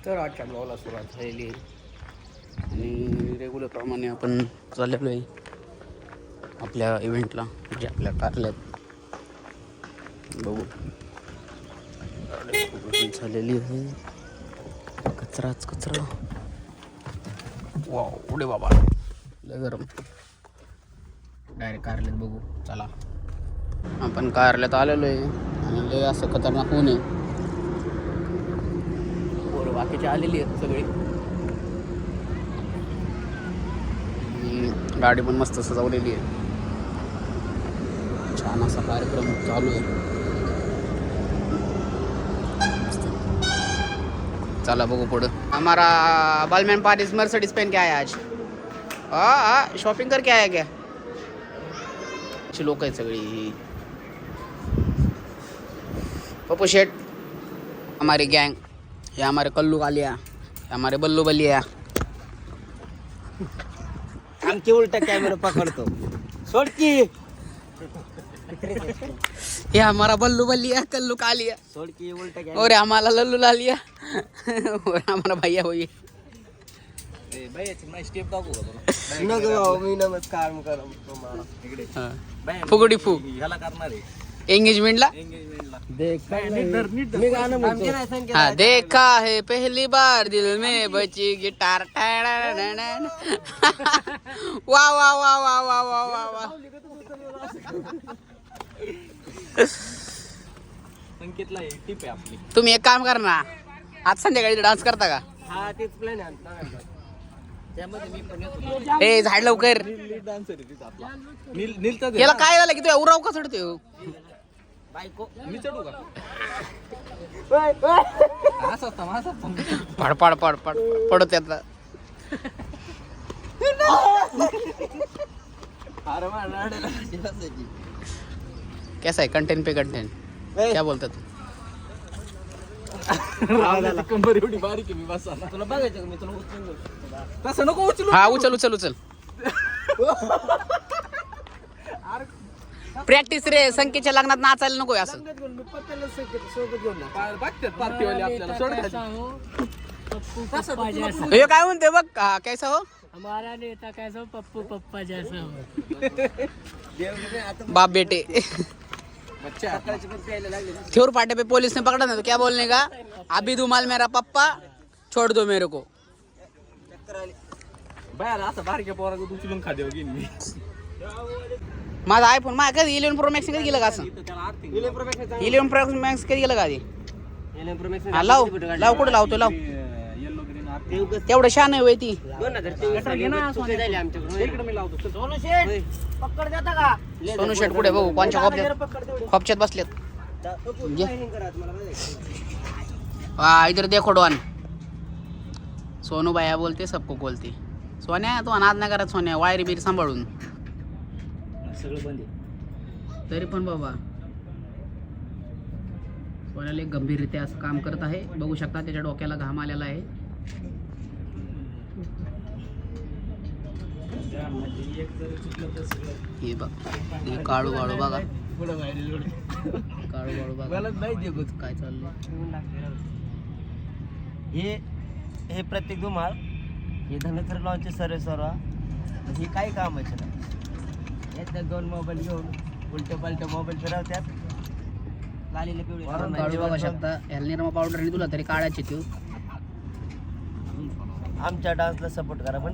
तर आजच्या ब्लॉगला सुरुवात झालेली आहे आणि रेग्युलर प्रमाणे आपण चाललेलो आहे आपल्या इव्हेंटला, म्हणजे आपल्या कार्यालयात. बघू झालेली आहे. कचराच कचरा. वाव, उडे बाबा, लय गरम. डायरेक्ट कार्यालयात बघू. चला, आपण कार्यालयात आलेलो आहे आणि लय असं खतरनाक ऊन आहे. पोरं बाकीचे आलेली आहेत सगळी. गाडी पण मस्त सजवलेली आहे. छान असा कार्यक्रम चालू आहे. चला बघू पुढं. हमारा बालमैन पारिस मर्सिडीज पेन के आया आज. हाँ, शॉपिंग करके आया क्या? अच्छी लोक आहेत सगळी. पप्पू शेठ, हमारी गैंग. ये हमारे कल्लू कालिया, ये हमारे बल्लू बलिया. आमचे उलटा कॅमेरा पकडतो. सोड की. ये हमारा बल्लू बलिया, कल्लू कालिया. सोड की उलटा कॅमेरा. और हमारा लल्लू लालिया. और हमारा भैया होई. भैयाची स्टेप दाखवू का तुला? नको, मी नमस्कार करा तुम्हाला. इकडे फुगडी फू ह्याला करणार आहे एंगेजमेंटला. मी गाणं म्हणतो. हाँ, देखा है पहली बार दिल में बची गिटार. वाह वाह वाह वाह वाह वाह वाह वाह. संकेतला टिप आहे आपली. तुम्ही एक काम करा ना, आज संध्याकाळी डान्स करता का? हा, तेच प्लॅन आहे. त्यामध्ये मी पण येतो. ए, झाड लवकर. डान्सर आहे तिचा आपला. नीलचा याला काय झालं की तू उराव का चढतोय? बायको मी चढू का? असं असतं माझं. पड पड पड पड पडत येतात. अरे कैसा है कंटेंट पे कंटेंट? क्या बोलतात? कंबर एवढी बारीक आहे, मी बसा. तुला बघायचं का? मी तुला उचलून घेऊ. तसं नको उचलू. हा, उचल उचल उचल. प्रॅक्टिस रे, संकेतच्या लग्नात नाचायला नको असं. हे काय म्हणते बघ. हा, कैसा हो हमारा नेता कैसा हो, पप्पू पप्पा जैसा हो. बाप बेटे. थ्योर फाटे पे पुलिस ने पकड़ा ना, तो क्या बोलने का? अभी धुमाल मेरा पप्पा, छोड़ दो मेरे को. असं बारक्या पोराचं उचलून खाद्य घेईन मी. माझा आयफोन माझ्या कधी 11 प्रो मॅक्स कधी गेलं का? असं 11 प्रो मॅक्स कधी गेलं का आधी? हा, लाव लाव. कुठं लावतो? लाव. तेवढं शान आहे ती. सोनू शेट पुढे बघू कोणच्या खोपच्यात बसलेत. हाँ, इधर देखो डॉन. सोनू भैया बोलते सबको बोलते. सोन्या, तू अनाथ नाही करत सोन्या. वायरी बिरी सांभाळून सगळं बंद आहे. तरी पण बाबा सोन्याला एक गंभीररित्या असं काम करत आहे. बघू शकता त्याच्या डोक्याला घाम आलेला आहे. हे बघ, हे काळू काळू बघा. काळू काळू बघा काय चाललंय. हे प्रत्येक धुमाळ, हे धनकर लॉन्चचे सर्व हे काही कामाचे नाही. याच्यात 2 मोबाईल घेऊन उलटे पालटे मोबाईल फिरवतात. लालीला पिवळी काळू बघा शकता. ह्याला निरमा पावडर तुला तरी काढायची तू. आमच्या डान्सला सपोर्ट करा. पण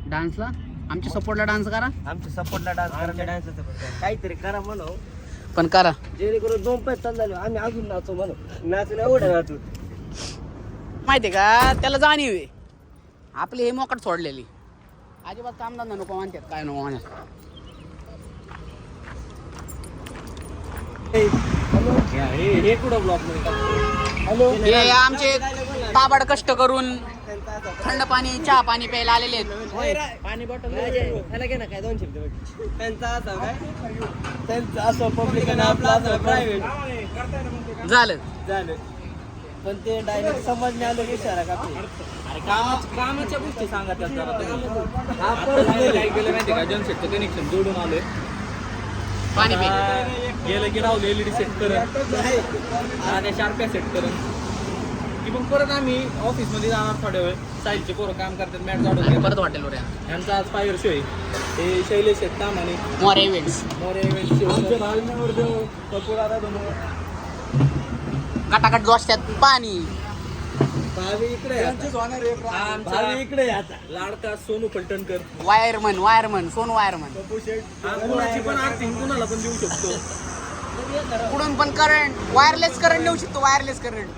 डान्सला आमच्या सपोर्टला डान्स करा. आमच्या सपोर्टला डान्स करा. डान्सला सपोर्ट काहीतरी करा म्हणू. पण करा जेणेकरून 2 पैसे चालले. आम्ही अजून नाचू म्हणू. नाचून एवढं नाचू. माहितीये का, त्याला जाणीव आहे. आपली हे मोकट सोडलेली. अजिबात कामधंदा नको म्हणतात, काय नको म्हणतात. हे कुठं ब्लॉक मध्ये? हे आमचे ताबड कष्ट करून थंड पाणी चहा पाणी प्यायला आलेले आहेत. पाणी बॉटल त्याला घे ना. काय 2 शब्द त्यांचा असं काय? त्यांचा असं पब्लिक आणि आपला असं प्रायव्हेट झालं. पण ते डायरेक्ट समजणे आलं की इशारा का? अरे कामाच्या गोष्टी सांगा त्यात. काय केलं माहिती का? जनसेटचं कनेक्शन जोडून आलोय. पाणी पे गेलं की राहुल LED सेट कर, शार्प्या सेट कर, की मग परत आम्ही ऑफिसमध्ये जाणार थोड्या वेळ. साईडचे पोरं काम करतात, मॅट जाडून आणि घेतात. परत हॉटेलवर या यांचा आज फायर शो आहे. हे शैलेश आहेत तामाने मोरे इव्हेंट्स मोरे इव्हेंट गटागट जोशतात पाणी. इकडे आता लाडका सोनू फलटणकर. वायरमन सोन वायरमन. कुणाची पण आर्थिंग कुणाला पण देऊ शकतो. कुठून पण करंट वायरलेस करंट नेऊ शकतो. वायरलेस करंट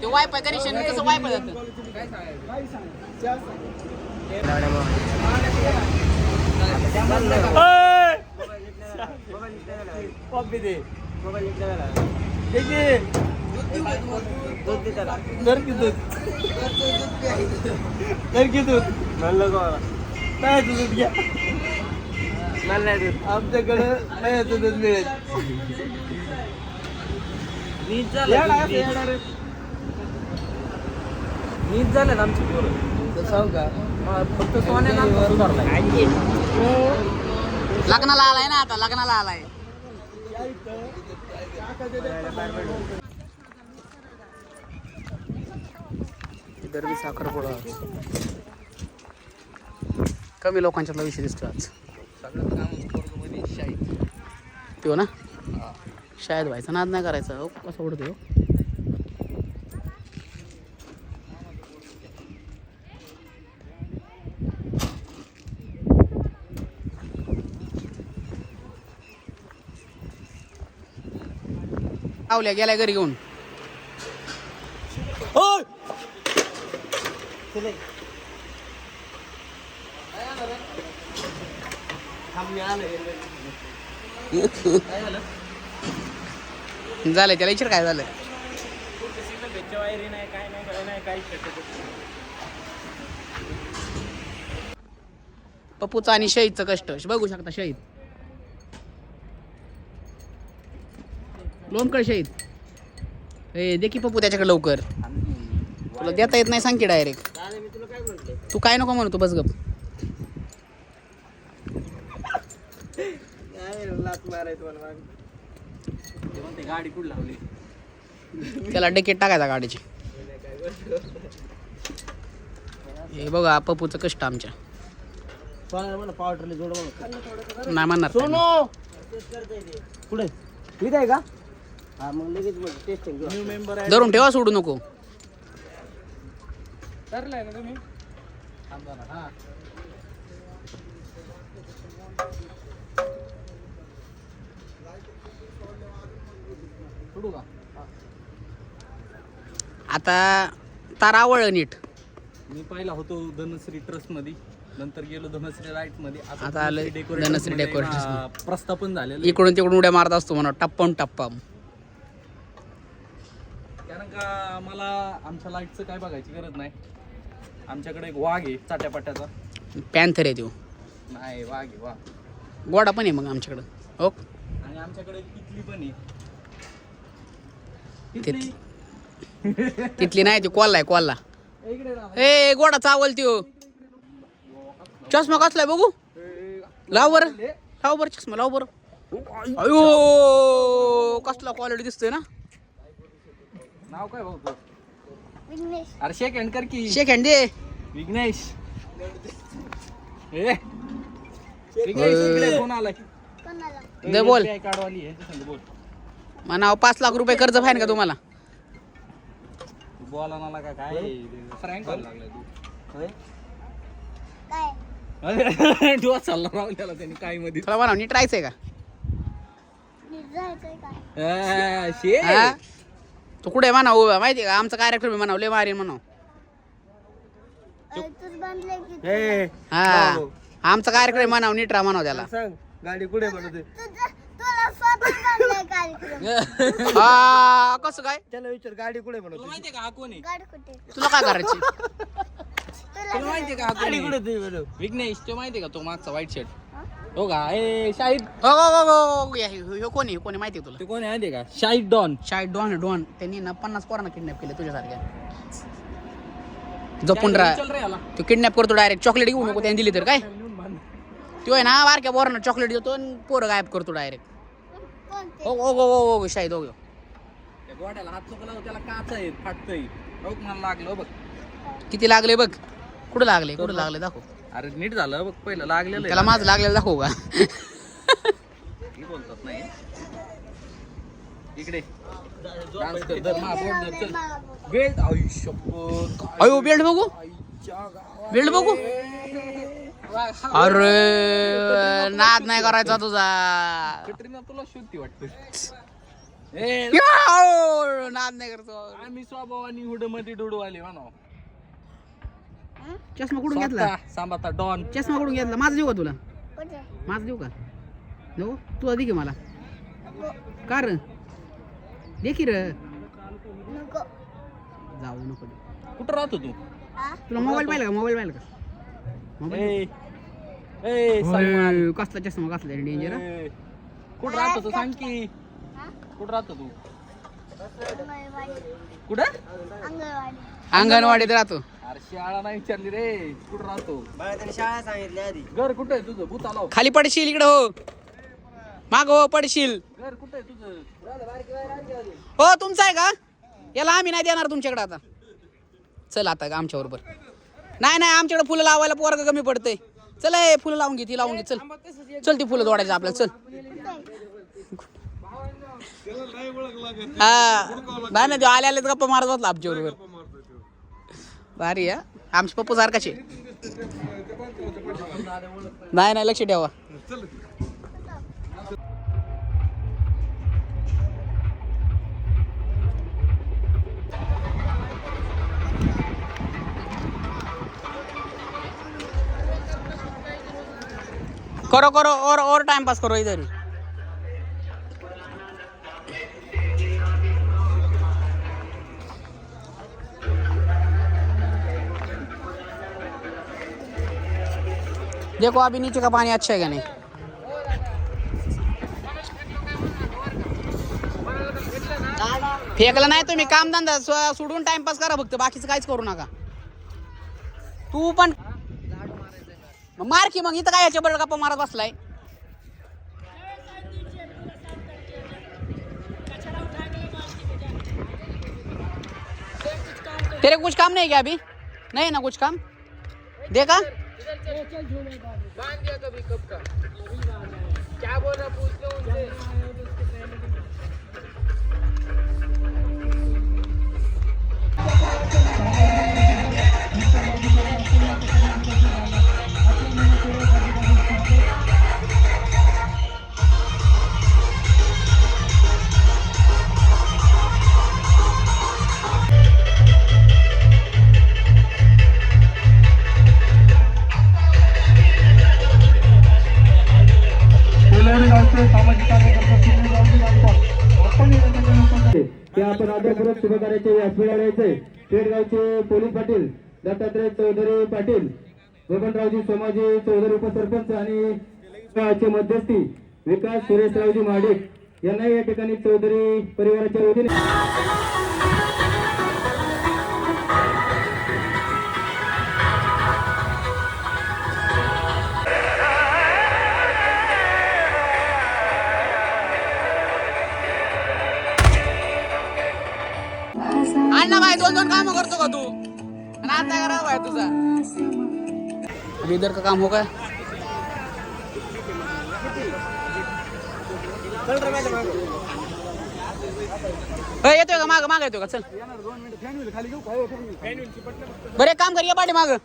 ते वायफाय कनेक्शन कसं वायफाय जातं. आमच्याकडे नाही येतो दूध मिळेल. नीट झालं आमची पोरं सांग का फक्त सोन्याला सुधारलाय. लग्नाला आलाय ना आता लग्नाला आलाय. दरबी साखरपुडा कमी लोकांच्यातला विषय दिसतो आज. तो ना शाळेत व्हायचा नाद नाही करायचा. हो कसं उडतो हो. आवल्या गेल्या घरी घेऊन. झालं त्याला विचार काय झालं. पप्पूचा आणि शहीदचं कष्ट बघू शकता. शहीद लोणकळ शहीद. ए दे की पप्पू त्याच्याकडे लवकर. तुला देता येत नाही सांग की डायरेक्ट. तू काय नको म्हणू तू बस गप. गाडी कुठं लावली. त्याला डकेट टाकायचा गाडीची. हे बघा पप्पूचं कष्ट आमच्या. पावडरला जोड नाही म्हणणार पुढे ठीक आहे का. हा मग लगेच टेस्टिंग न्यू मेंबर आहे. धरून ठेवा सोडू नको. ठरलंय ना तुम्ही. आता तारा आवळ नीट. मी पहिला होतो धनश्री ट्रस्ट मध्ये, नंतर गेलो धनश्री लाईट मध्ये. आता आलं धनश्री डेकोरेटर्स. प्रस्थापन झालेलं. इकडून तिकडून उड्या मारत असतो म्हणा टप्पम टप्पम. कारण का मला आमच्या लाईटचं काय बघायची गरज नाही. आमच्याकडे एक वाघ आहे चाट्यापाट्याचा. पॅन्थर आहे तो. नाही वाघ आहे वाघ. गोडा पण आहे मग आमच्याकडं. हो आणि आमच्याकडे कितली पण आहे. तिथली नाही ती कोल्ला आहे कोल्ला. ए गोडा चावल त्यो. चष्मा कसलाय बघू. लाव बरं लाव बरं चष्मा लाव बरं. अयो कसला क्वालिटी दिसतोय ना. नाव काय भाऊ तू. अरे शेक हँड कर की. शेक हँड दे. विघ्नेश. ए विघ्नेश इकडे फोन आलाय. दे बोल. SBI कार्डवाली आहे ते सांग बोल. म्हणावं 5 लाख रुपये कर्ज फाईन का तुम्हाला. बोला मला काय फ्रँक व्हायला लागलाय तू. डोस चालला रावल्याला त्यांनी काय मध्ये. तुला म्हणावं नीट राहायचंय का. हा? तू कुठे म्हणावं माहितीये का. आमचा कार्यक्रम म्हणावं लय मारी म्हणावं. हा आमचा कार्यक्रम म्हणावं नीट राहा म्हणावं त्याला. सांग गाडी कुठे बनवते. हा कसं काय. त्याला विचार गाडी कुठे बनवते. माहितीये का हा कोण आहे. तुला काय करायची. तुला माहितीये का हा कोण गाडी आहे? कुठे तुम्ही बनव. विघ्नेश तो माहितीये का तो मागचा व्हाईट शर्ट. हो का. ए शाहिद. हो कोणी कोणी माहिती तुला. ते कोण आहे माहितीये का. शाहिद डॉन. शाळेत डॉन डॉन त्यांनी ना 50 पोरांना किडनॅप केले तुझ्यासारख्या. जपून राहा. चल रे याला. तो किडनॅप करतो डायरेक्ट. चॉकलेट घेऊ नको त्यांनी दिली तर काय. तो आहे ना बारक्या पोरांना चॉकलेट देतो आणि पोरं गायब करतो डायरेक्ट. हो हो हो हो शाहीद हो. त्या गोड्याला हात नको लावू, त्याला काच आहेत, फाटतंय. बघ मला लागलं बघ. किती लागले बघ. कुठं लागले दाखव. अरे नीट झालं बघ, पहिलं लागलेलं त्याला माझं लागलेलं दाखव का. मी बोलतात नाही. इकडे डान्स कर, धर मा बोर्ड धर, चल. बेल्ट आयुष्यपत. अयो बेल्ट बघू. बेल्ट बघू. अरे नाद नाही करायचा तुझा. कटरीना तुला शोधती वाटतं. नाद नाही करतो. आम्ही स्वभावानी हुडमध्ये डुडू आले म्हणा. चष्मा कुठून घेतला. सांभाता डॉन. चष्मा कुठून घेतला. माझं देऊ का तुला. माझं देऊ का. नको तुला दे की मला. का र दे की र. जाऊ नको. कुठं राहतो तू. तुला मोबाईल पाहिला का. मोबाईल का. सलमान. कसला चष्मा कसला डेंजर. कुठं राहतो तू सांग की. कुठं राहतो तू. कुठं अंगणवाडीत राहतो. अरे शाळा नाही विचारली रे. कुठं राहतो. मला त्याने शाळा सांगितली आधी. घर कुठं आहे तुझं. भूत आलाव. खाली पडशील इकडे हो. माग हो पडशील. घर कुठं आहे तुझं. हो तुमचं आहे का. याला आम्ही नाही देणार तुमच्याकडे आता. चल आता आमच्या बरोबर. नाही आमच्याकडे फुलं लावायला पोरग कमी पडतंय. चल फुलं लावून घे. ती लावून घे. चल ती फुलं तोडायचं आपल्याला. चल हा नाही ते आले गप्पा मारत बसला आमच्या बरोबर. भारी आहे आमचे पप्पू सारखाचे. नाही लक्ष ठेवा. करो और टाइम पास करो इधर ही. देखो अभी नीचे का पानी अच्छा है क्या नहीं. फेकलं नाही तुम्ही. कामधंदा सोडून टाइमपास करा फक्त. बाकीचं काहीच करू नका. तू पण मार की मग. इथं काय याच्या बरोबर गप्पा मारत बसलाय. तेरे कुछ काम नहीं क्या अभी. नहीं ना कुछ काम. देखा बांध दिया कभी कब का. क्या बोल रहा पूछ लो उनसे. ते आपण आदरपूर्वक शुभकार्याचे व्यासपीठ द्यायचे. पेडगावचे पोलीस पाटील दत्तात्रय चौधरी पाटील, बबनरावजी सोमाजी चौधरी उपसरपंच आणि गावाचे मध्यस्थी विकास सुरेशरावजी महाडिक यांना या ठिकाणी चौधरी परिवाराच्या वतीने अण्णा भाई 2 काम करतो का तू. नाद नाही करा भाई तुझा. अभी इधर का काम हो गया. येतोय का माग येतोय का. चल बरं एक काम कर. या पाठी माग.